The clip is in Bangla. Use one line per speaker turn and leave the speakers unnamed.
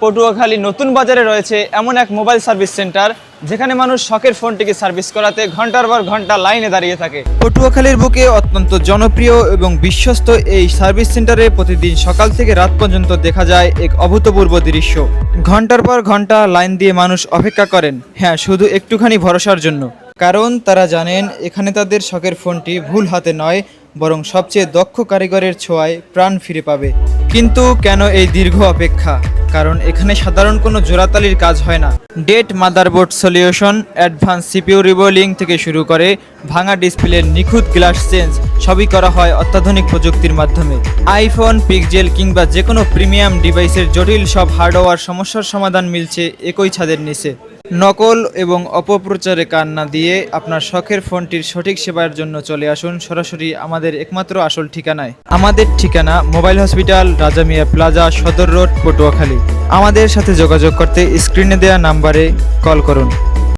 পটুয়াখালী নতুন বাজারে রয়েছে এমন এক মোবাইল সার্ভিস সেন্টার যেখানে মানুষ শখের ফোনটিকে সার্ভিস করাতে ঘন্টার পর ঘন্টা লাইনে দাঁড়িয়ে থাকে। পটুয়াখালীর বুকে অত্যন্ত জনপ্রিয় এবং বিশ্বস্ত এই সার্ভিস সেন্টারে প্রতিদিন সকাল থেকে রাত পর্যন্ত দেখা যায় এক অভূতপূর্ব দৃশ্য। ঘন্টার পর ঘন্টা লাইন দিয়ে মানুষ অপেক্ষা করেন, হ্যাঁ, শুধু একটুখানি ভরসার জন্য। কারণ তারা জানেন এখানে তাদের শখের ফোনটি ভুল হাতে নয়, বরং সবচেয়ে দক্ষ কারিগরের ছোঁয়ায় প্রাণ ফিরে পাবে। কিন্তু কেন এই দীর্ঘ অপেক্ষা? কারণ এখানে সাধারণ কোনো জোড়াতালির কাজ হয় না। Dead motherboard solution, advance CPU reballing থেকে শুরু করে ভাঙা ডিসপ্লের নিখুঁত গ্লাস চেঞ্জ সবই করা হয় অত্যাধুনিক প্রযুক্তির মাধ্যমে। আইফোন, পিক্সেল কিংবা যে কোনো প্রিমিয়াম ডিভাইসের জটিল সব হার্ডওয়্যার সমস্যার সমাধান মিলছে একই ছাদের নিচে। নকল এবং অপপ্রচারে কান না দিয়ে আপনার শখের ফোনটির সঠিক সেবার জন্য চলে আসুন সরাসরি আমাদের একমাত্র আসল ঠিকানায়। আমাদের ঠিকানা মোবাইল হসপিটাল, রাজা মিয়া প্লাজা, সদর রোড, পটুয়াখালী। আমাদের সাথে যোগাযোগ করতে স্ক্রিনে দেওয়া নাম্বারে কল করুন।